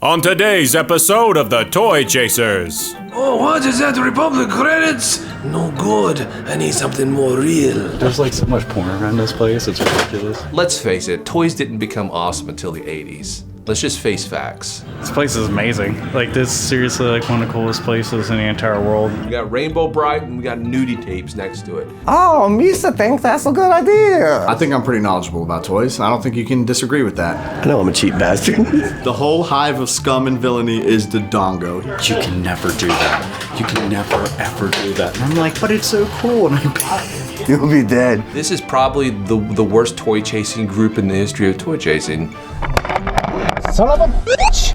On today's episode of the Toy Chasers. Oh, what is that? Republic credits? No good. I need something more real. There's like so much porn around this place, it's ridiculous. Let's face it, toys didn't become awesome until the 80s. Let's just face facts. This place is amazing. Like, this is seriously like one of the coolest places in the entire world. We got Rainbow Bright and we got nudie tapes next to it. Oh, Misa thinks that's a good idea. I think I'm pretty knowledgeable about toys. I don't think you can disagree with that. I know I'm a cheap bastard. The whole hive of scum and villainy is Dodongo. You can never do that. You can never, ever do that. And I'm like, but it's so cool, and I'm back. You'll be dead. This is probably the worst toy chasing group in the history of toy chasing. Son of a bitch!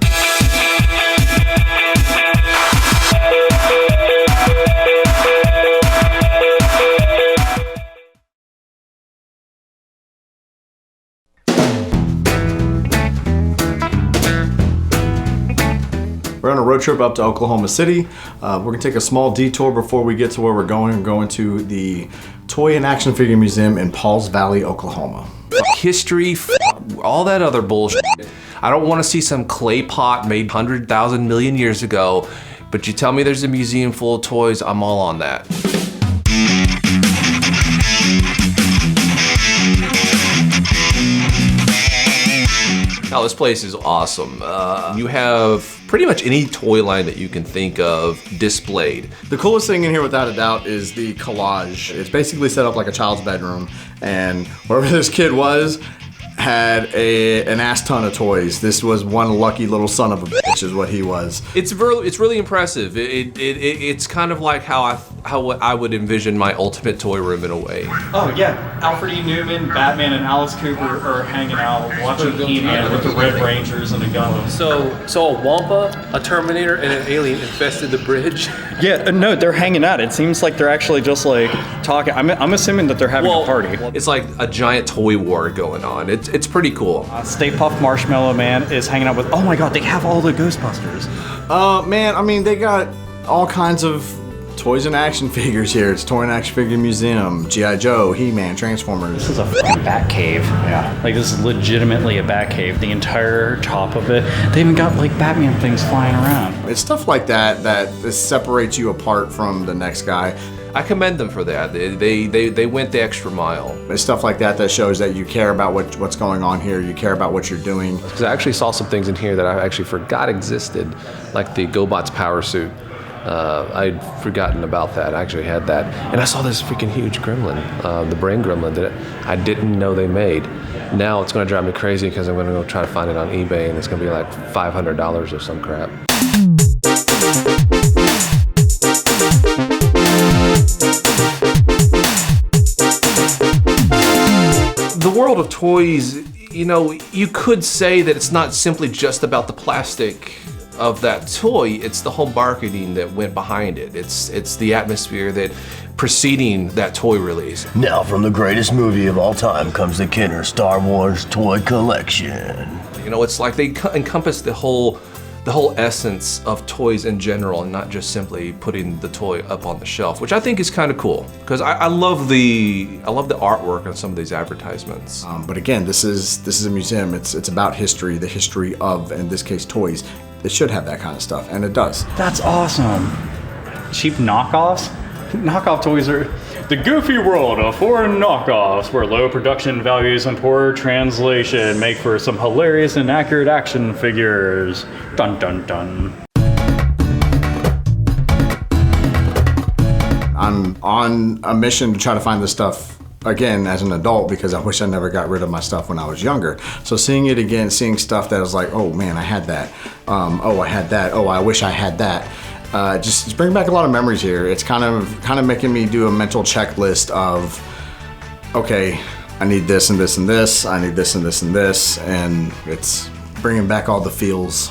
We're on a road trip up to Oklahoma City. We're gonna take a small detour before we get to where we're going. We're going to the Toy and Action Figure Museum in Pauls Valley, Oklahoma. History, all that other bullshit. I don't want to see some clay pot made 100,000 million years ago, but you tell me there's a museum full of toys, I'm all on that. Now this place is awesome. You have pretty much any toy line that you can think of displayed. The coolest thing in here, without a doubt, is the collage. It's basically set up like a child's bedroom, and wherever this kid was, had an ass ton of toys. This was one lucky little son of a bitch is what he was. It's really impressive. It's kind of like how I would envision my ultimate toy room in a way. Oh yeah, Alfred E. Newman, Batman, and Alice Cooper are hanging out watching He-Man with the Red Rangers and a gun. So a Wampa, a Terminator, and an alien infested the bridge? Yeah, no, they're hanging out. It seems like they're actually just like talking. I'm assuming that they're having a party. It's like a giant toy war going on. It's pretty cool. Stay Puft Marshmallow Man is hanging out with, oh my god, they have all the Ghostbusters. Man, I mean, they got all kinds of toys and action figures here. It's Toy and Action Figure Museum, G.I. Joe, He-Man, Transformers. This is a fucking bat cave. Yeah. Like, this is legitimately a bat cave. The entire top of it. They even got like Batman things flying around. It's stuff like that that separates you apart from the next guy. I commend them for that. They went the extra mile. It's stuff like that that shows that you care about what's going on here. You care about what you're doing. Because I actually saw some things in here that I actually forgot existed, like the GoBots power suit. I'd forgotten about that. I actually had that. And I saw this freaking huge gremlin, the brain gremlin that I didn't know they made. Now it's going to drive me crazy because I'm going to go try to find it on eBay and it's going to be like $500 or some crap. The world of toys, you know, you could say that it's not simply just about the plastic of that toy, it's the whole marketing that went behind it. It's the atmosphere that preceding that toy release. Now from the greatest movie of all time comes the Kenner Star Wars toy collection. You know, it's like they encompass the whole essence of toys in general and not just simply putting the toy up on the shelf, which I think is kind of cool because I love the artwork on some of these advertisements. But again, this is a museum. It's about history, the history of, in this case, toys. It should have that kind of stuff, and it does. That's awesome. Cheap knockoffs? Knockoff toys are the goofy world of foreign knockoffs where low production values and poor translation make for some hilarious and accurate action figures. Dun dun dun. I'm on a mission to try to find this stuff again as an adult because I wish I never got rid of my stuff when I was younger. So seeing it again, seeing stuff that was like, oh man, I had that. Oh, I had that. Oh, I wish I had that. Just bring back a lot of memories here. It's kind of making me do a mental checklist of, okay, I need this and this and this. I need this and this and this, and it's bringing back all the feels.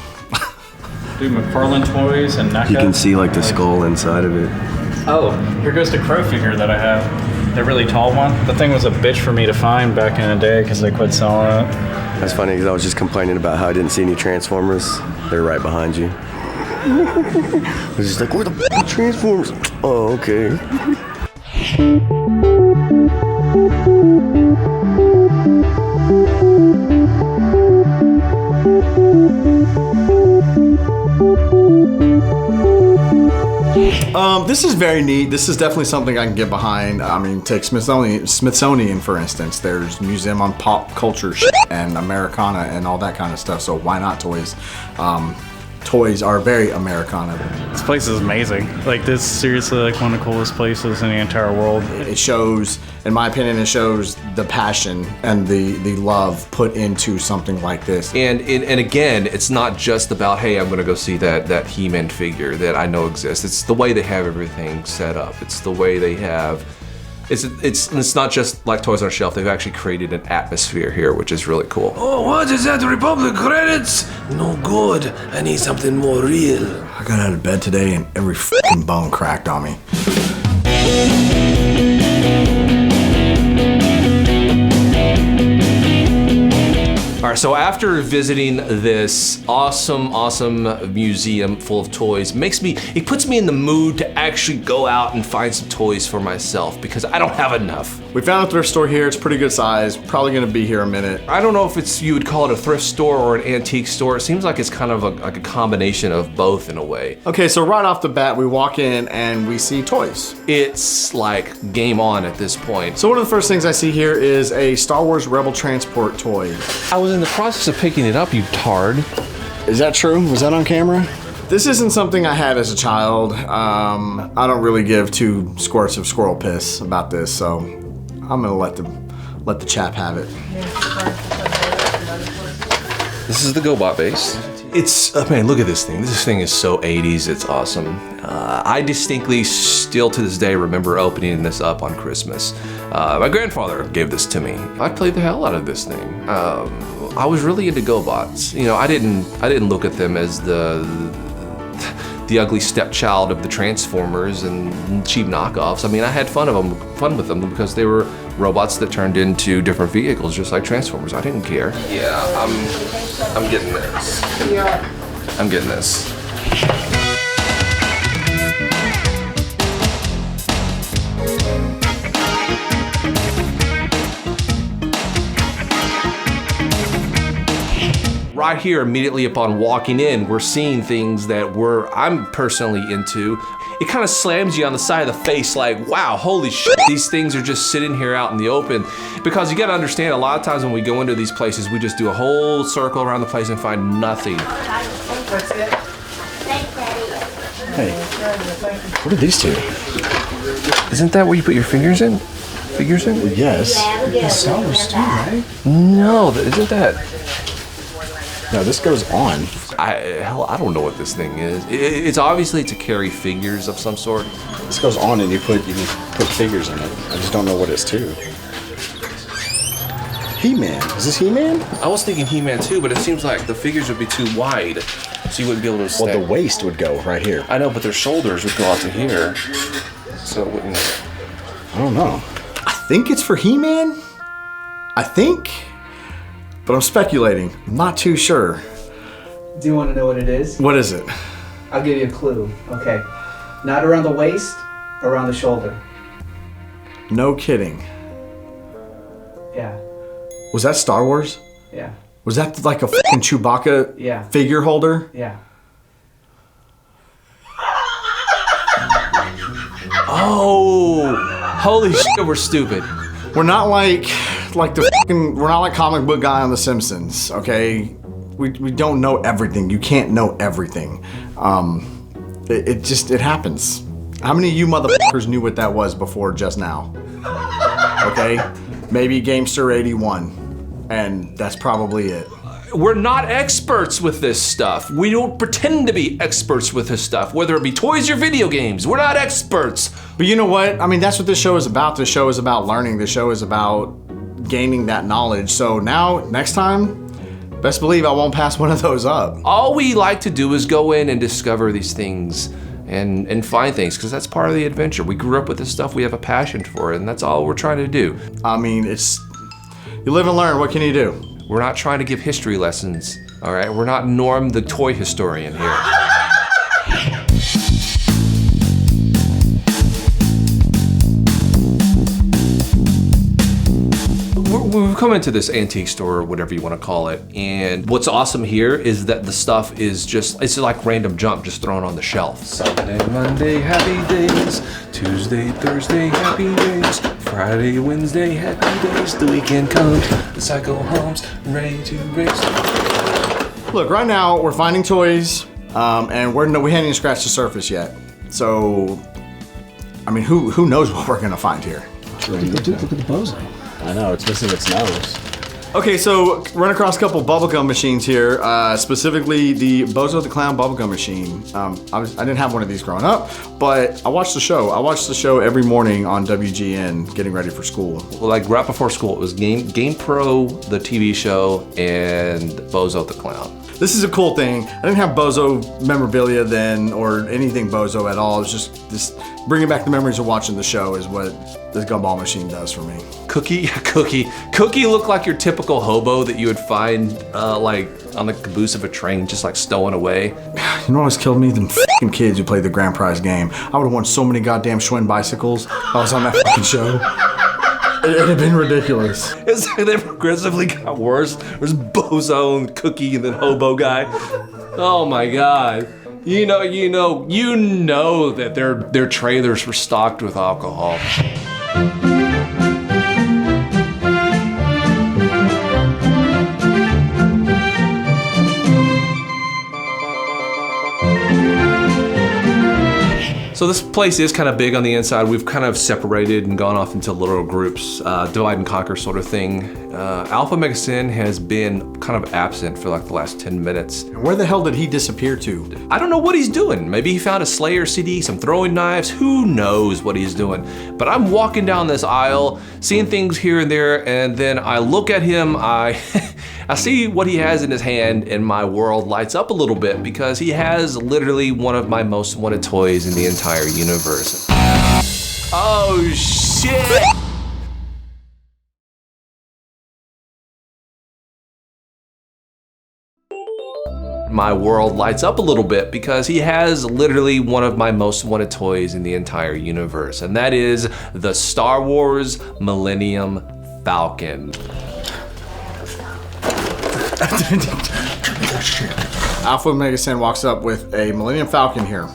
Do McFarlane toys and NECA. You can see like the skull inside of it. Oh, here goes the crow figure that I have. The really tall one. The thing was a bitch for me to find back in the day because they quit selling it. That's funny because I was just complaining about how I didn't see any Transformers. They're right behind you. I was just like, where the f*** Transformers? Oh, okay. This is very neat. This is definitely something I can get behind. I mean, take Smithsonian for instance. There's Museum on Pop Culture and Americana and all that kind of stuff. So why not toys? Toys are very Americana. This place is amazing. Like, this is seriously like one of the coolest places in the entire world. It shows, in my opinion, it shows the passion and the love put into something like this. And again, it's not just about, hey, I'm gonna go see that He-Man figure that I know exists. It's the way they have everything set up. It's the way they have, it's not just like toys on a shelf. They've actually created an atmosphere here, which is really cool. Oh, what is that? Republic credits? No good. I need something more real. I got out of bed today and every fucking bone cracked on me. All right, so after visiting this awesome museum full of toys, it puts me in the mood to actually go out and find some toys for myself because I don't have enough. We found a thrift store here. It's pretty good size. Probably gonna be here a minute. I don't know if you would call it a thrift store or an antique store. It seems like it's kind of like a combination of both in a way. Okay, so right off the bat, we walk in and we see toys. It's like game on at this point. So one of the first things I see here is a Star Wars Rebel Transport toy. I was in the process of picking it up, you tard. Is that true? Was that on camera? This isn't something I had as a child. I don't really give 2 squirts of squirrel piss about this, so I'm gonna let the chap have it. This is the GoBot base. It's, man, look at this thing. This thing is so 80s, it's awesome. I distinctly still to this day remember opening this up on Christmas. My grandfather gave this to me. I played the hell out of this thing. I was really into GoBots. You know, I didn't look at them as the ugly stepchild of the Transformers and cheap knockoffs. I mean, I had fun with them because they were robots that turned into different vehicles, just like Transformers. I didn't care. Yeah, I'm getting this. I'm getting this. Right here, immediately upon walking in, we're seeing things that I'm personally into. It kind of slams you on the side of the face like, wow, holy shit, these things are just sitting here out in the open. Because you gotta understand, a lot of times when we go into these places, we just do a whole circle around the place and find nothing. Hey, what are these two? Isn't that where you put your fingers in? Figures in? Yes. Sellers too, right? No, isn't that? No, this goes on. I don't know what this thing is. It's obviously to carry figures of some sort. This goes on and you put figures in it. I just don't know what it's to. He-Man. Is this He-Man? I was thinking He-Man too, but it seems like the figures would be too wide, so you wouldn't be able to stack. Well, the waist would go right here. I know, but their shoulders would go out to here, so it wouldn't. I don't know. I think it's for He-Man. I think. But I'm speculating. I'm not too sure. Do you want to know what it is? What is it? I'll give you a clue. Okay. Not around the waist, around the shoulder. No kidding. Yeah. Was that Star Wars? Yeah. Was that like a fucking Chewbacca figure holder? Yeah. Oh, holy shit, we're stupid. We're not like we're not like comic book guy on The Simpsons, okay? We don't know everything. You can't know everything. It happens. How many of you motherfuckers knew what that was before just now? Okay? Maybe Gamester 81. And that's probably it. We're not experts with this stuff. We don't pretend to be experts with this stuff, whether it be toys or video games. We're not experts. But you know what? I mean, that's what this show is about. This show is about learning. This show is about gaining that knowledge. So now, next time, best believe I won't pass one of those up. All we like to do is go in and discover these things and find things, because that's part of the adventure. We grew up with this stuff. We have a passion for it, and that's all we're trying to do. I mean, you live and learn. What can you do? We're not trying to give history lessons, all right? We're not Norm the toy historian here. we've come into this antique store, or whatever you want to call it, and what's awesome here is that the stuff is just, it's like random junk just thrown on the shelf. Sunday, Monday, happy days. Tuesday, Thursday, happy days. Friday, Wednesday, happy days. The weekend comes, the cycle hums, ready to race. Look, right now we're finding toys, and we haven't even scratched the surface yet. So, I mean, who knows what we're gonna find here? Dude, look at the bozo. I know, it's missing its nose. Okay, so run across a couple bubblegum machines here, specifically the Bozo the Clown bubblegum machine. I didn't have one of these growing up, but I watched the show. I watched the show every morning on WGN, getting ready for school. Like right before school, it was Game Pro, the TV show, and Bozo the Clown. This is a cool thing. I didn't have Bozo memorabilia then, or anything Bozo at all. It was just bringing back the memories of watching the show is what this gumball machine does for me. Cookie looked like your typical hobo that you would find like on the caboose of a train, just like stowing away. You know what always killed me? Them f***ing kids who played the grand prize game. I would have won so many goddamn Schwinn bicycles if I was on that f***ing show. It'd have been ridiculous. It's like they progressively got worse. There's Bozo and Cookie and then Hobo Guy. Oh my God. You know that their trailers were stocked with alcohol. So this place is kind of big on the inside. We've kind of separated and gone off into little groups, divide and conquer sort of thing. AlphaOmegaSin has been kind of absent for like the last 10 minutes. And where the hell did he disappear to? I don't know what he's doing. Maybe he found a Slayer CD, some throwing knives, who knows what he's doing. But I'm walking down this aisle, seeing things here and there, and then I look at him, I see what he has in his hand, and my world lights up a little bit because he has literally one of my most wanted toys in the entire universe. Oh shit! My world lights up a little bit because he has literally one of my most wanted toys in the entire universe, and that is the Star Wars Millennium Falcon. AlphaOmegaSin walks up with a Millennium Falcon here.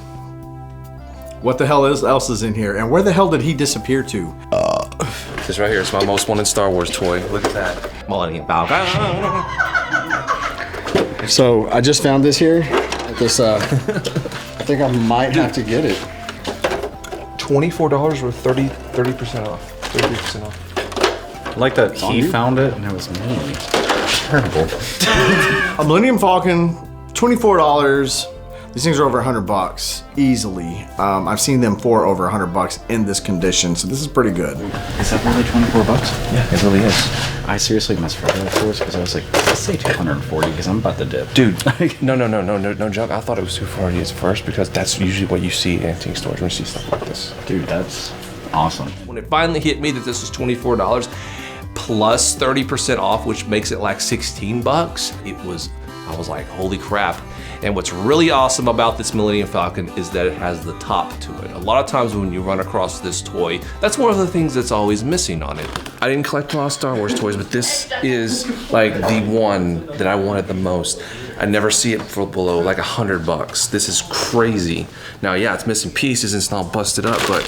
What the hell else is in here? And where the hell did he disappear to? This right here is my most wanted Star Wars toy. Look at that. Millennium Falcon. So I just found this here. This I think I might have to get it. $24 with 30% off. 33% off. I like that he found it and it was me. Terrible. A Millennium Falcon, $24. These things are over $100 easily. I've seen them for over $100 in this condition, so this is pretty good. Is that really 24 bucks? Yeah, it really is. I seriously misread that for us because I was like, let's say 240 because I'm about to dip. Dude, no joke. I thought it was 240 at first because that's usually what you see in antique stores when you see stuff like this. Dude, that's awesome. When it finally hit me that this was $24 plus 30% off, which makes it like 16 bucks, I was like, holy crap. And what's really awesome about this Millennium Falcon is that it has the top to it. A lot of times when you run across this toy, that's one of the things that's always missing on it. I didn't collect a lot of Star Wars toys, but this is like the one that I wanted the most. I never see it for below like $100. This is crazy. Now, yeah, it's missing pieces and it's not busted up, but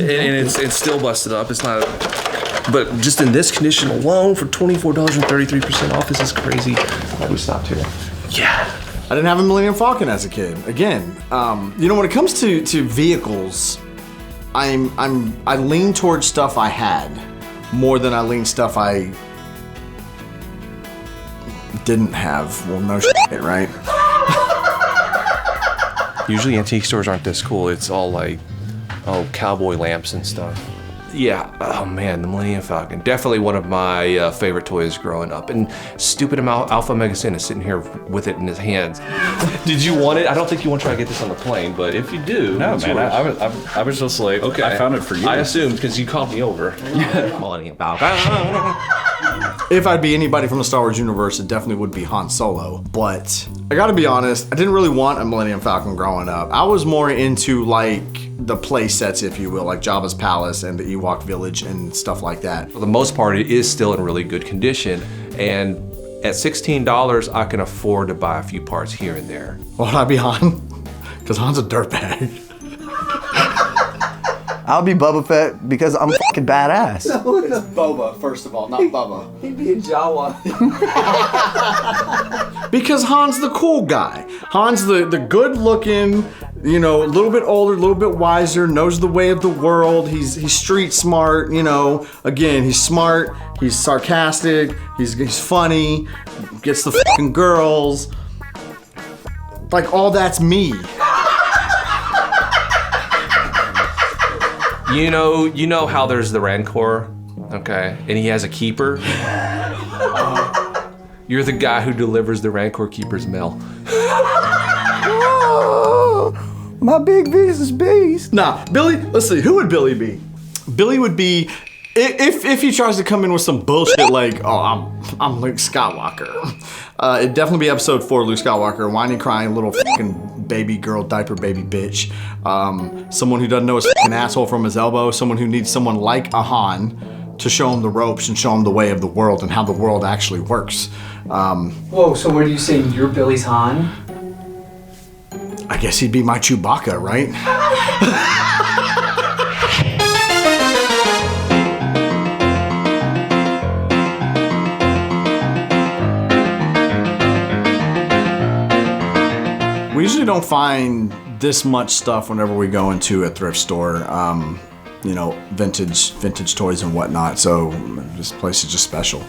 it's still busted up. It's not. But just in this condition alone, for $24 and 33% off, this is crazy. Why do we stop here? Yeah. I didn't have a Millennium Falcon as a kid. Again, you know, when it comes to vehicles, I lean towards stuff I had more than I lean stuff I didn't have. Well, no shit, right? Usually antique stores aren't this cool. It's all like, cowboy lamps and stuff. Yeah, oh man, the Millennium Falcon. Definitely one of my favorite toys growing up. And stupid AlphaOmegaSin is sitting here with it in his hands. Did you want it? I don't think you want to try to get this on the plane, but if you do. No, man, I was just like, okay. I found it for you. I assumed because you called me over. Yeah. Millennium Falcon. If I'd be anybody from the Star Wars universe, it definitely would be Han Solo. But I gotta be honest, I didn't really want a Millennium Falcon growing up. I was more into like the play sets, if you will, like Jabba's Palace and the Ewok Village and stuff like that. For the most part, it is still in really good condition. And at $16, I can afford to buy a few parts here and there. Well, would I be Han? Because Han's a dirtbag. I'll be Boba Fett because I'm fucking badass. No, it's Boba, first of all, not Bubba. He'd be a Jawa. Because Han's the cool guy. Han's the good looking, you know, a little bit older, a little bit wiser, knows the way of the world. He's street smart, you know. Again, he's smart, he's sarcastic, he's funny, gets the fucking girls. Like, all that's me. You know how there's the Rancor, okay? And he has a keeper. You're the guy who delivers the Rancor keeper's mail. Oh, my big business beast. Nah, Billy, let's see, who would Billy be? Billy would be, if he tries to come in with some bullshit like, oh, I'm Luke Skywalker. It'd definitely be episode 4, Luke Skywalker, whiny, crying, little fucking baby girl, diaper baby bitch. Someone who doesn't know his fucking asshole from his elbow. Someone who needs someone like a Han to show him the ropes and show him the way of the world and how the world actually works. Whoa, so what are you saying? You're Billy's Han? I guess he'd be my Chewbacca, right? We usually don't find this much stuff whenever we go into a thrift store, you know, vintage toys and whatnot. So this place is just special.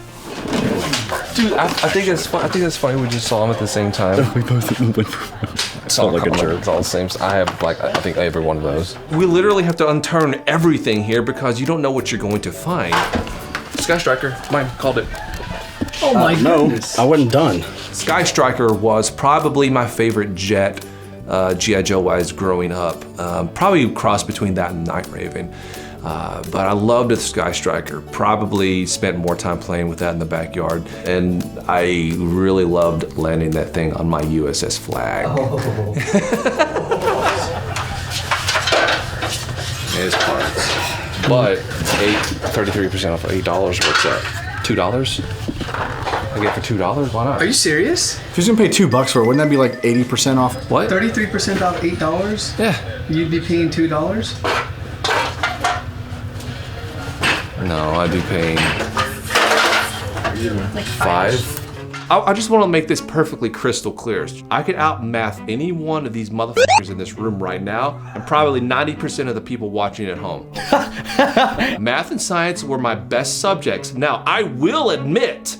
Dude, I think it's fun. I think it's funny we just saw them at the same time. We both went for It's all like a jerk. It's all the same. I have like I think every one of those. We literally have to unturn everything here because you don't know what you're going to find. Sky Striker, mine called it. Oh my goodness. I wasn't done. Sky Striker was probably my favorite jet, G.I. Joe-wise, growing up. Probably a cross between that and Night Raven. But I loved the Sky Striker. Probably spent more time playing with that in the backyard. And I really loved landing that thing on my USS Flag. Oh. His parts. But 33% off, $8. What's that? $2? I get it for $2. Why not? Are you serious? If he's gonna pay $2 for it, wouldn't that be like 80% off? What? 33% off $8? Yeah. You'd be paying $2? No, I'd be paying $5. I just want to make this perfectly crystal clear. I could outmath any one of these motherfuckers in this room right now, and probably 90% of the people watching at home. Math and science were my best subjects. Now, I will admit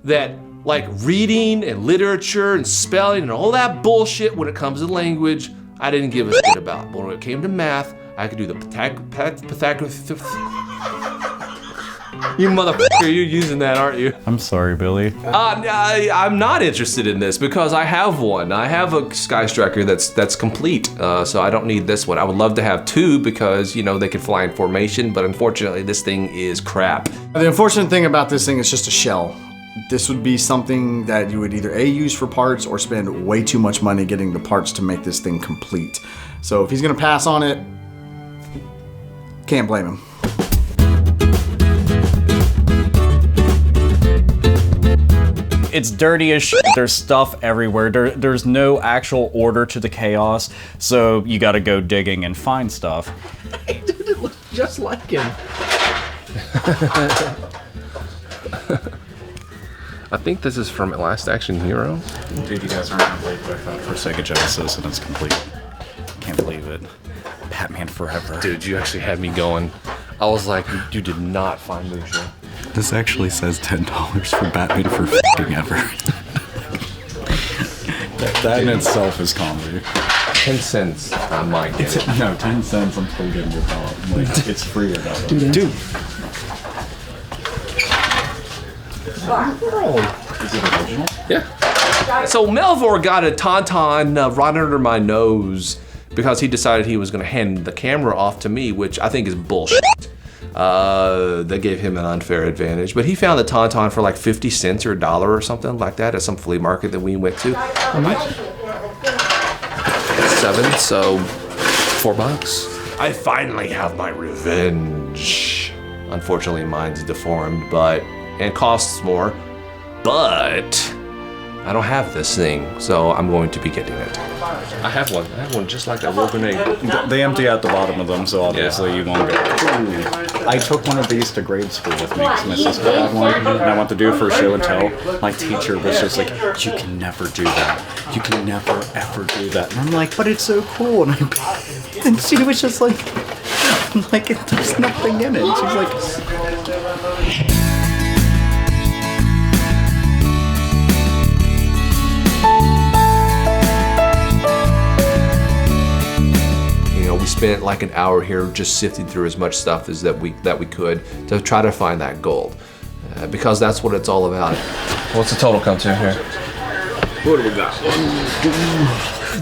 that like reading and literature and spelling and all that bullshit when it comes to language, I didn't give a shit about. But when it came to math, I could do the Pythagoras. You motherfucker, you're using that, aren't you? I'm sorry, Billy. I'm not interested in this because I have one. I have a Sky Striker that's complete, so I don't need this one. I would love to have 2 because, you know, they could fly in formation, but unfortunately this thing is crap. The unfortunate thing about this thing is just a shell. This would be something that you would either A, use for parts or spend way too much money getting the parts to make this thing complete. So if he's gonna pass on it, can't blame him. It's dirty as shit. There's stuff everywhere. There's no actual order to the chaos, so you gotta go digging and find stuff. Dude, it looks just like him. I think this is from Last Action Hero. Dude, you guys aren't gonna believe what I found for Sega Genesis, and it's complete. Can't believe it. Batman Forever. Dude, you actually had me going. I was like, you did not find this shit. This actually says $10 for Batman for f***ing ever. that in itself is comedy. 10 cents. I might get it. No, 10 cents. I'm still getting your dollar. Like, it's free or nothing. Dude. Is it original? Yeah. So Melvor got a tauntaun right under my nose because he decided he was going to hand the camera off to me, which I think is bullshit. That gave him an unfair advantage. But he found the Tauntaun for like 50 cents or $1 or something like that at some flea market that we went to. How much? 7, so $4. I finally have my revenge. Unfortunately, mine's deformed, and costs more, but I don't have this thing, so I'm going to be getting it. I have one. I have one just like that. Roll grenade. They empty out the bottom of them, so obviously you won't go. Ooh. I took one of these to grade school with me because my sister had one, and I went to do it for show and tell. My teacher was just like, "You can never do that. You can never ever do that." And I'm like, "But it's so cool." And she was just like, "There's nothing in it." She's like. We spent like an hour here just sifting through as much stuff as that we could to try to find that gold, because that's what it's all about. What's the total come to here? What do we got?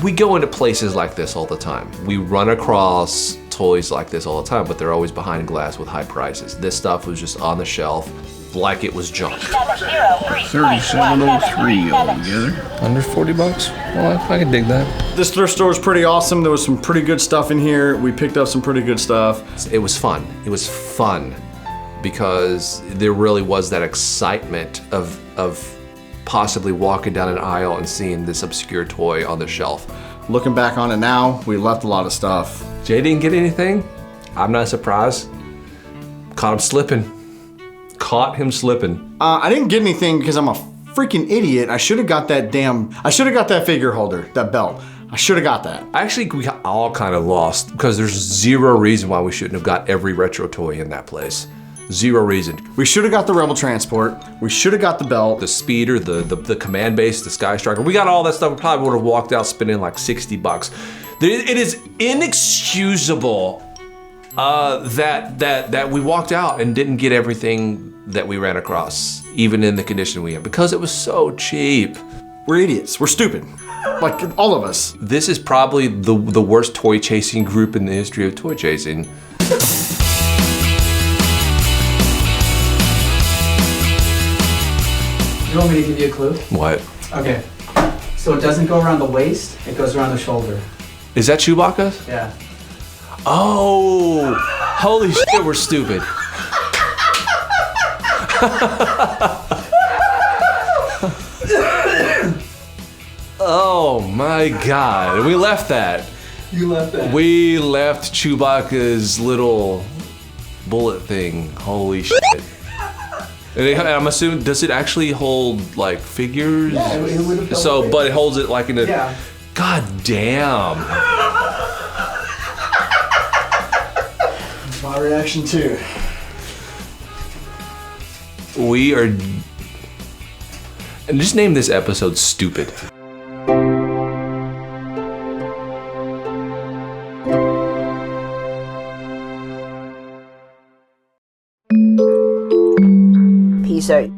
We go into places like this all the time. We run across toys like this all the time, but they're always behind glass with high prices. This stuff was just on the shelf like it was junk. 3703 altogether. Under $40? Well, I can dig that. This thrift store was pretty awesome. There was some pretty good stuff in here. We picked up some pretty good stuff. It was fun. It was fun because there really was that excitement of possibly walking down an aisle and seeing this obscure toy on the shelf. Looking back on it now, we left a lot of stuff. Jay didn't get anything. I'm not surprised. Caught him slipping. Caught him slipping. I didn't get anything because I'm a freaking idiot. I should have got that figure holder, that belt. I should have got that. Actually, we got all kind of lost because there's zero reason why we shouldn't have got every retro toy in that place. Zero reason. We should have got the Rebel Transport. We should have got the belt. The speeder, the command base, the Sky Striker. We got all that stuff. We probably would have walked out spending like $60. It is inexcusable that we walked out and didn't get everything that we ran across, even in the condition we had, because it was so cheap. We're idiots. We're stupid. Like all of us. This is probably the worst toy chasing group in the history of toy chasing. You want me to give you a clue? What? Okay. So it doesn't go around the waist, it goes around the shoulder. Is that Chewbacca? Yeah. Oh, holy shit, we're stupid. Oh my God, we left that. You left that. We left Chewbacca's little bullet thing. Holy shit. And I'm assuming, does it actually hold like figures? Yeah, it would have. So, but it holds it like in a. Yeah. God damn. My reaction too. We are. And just name this episode Stupid. Peace out.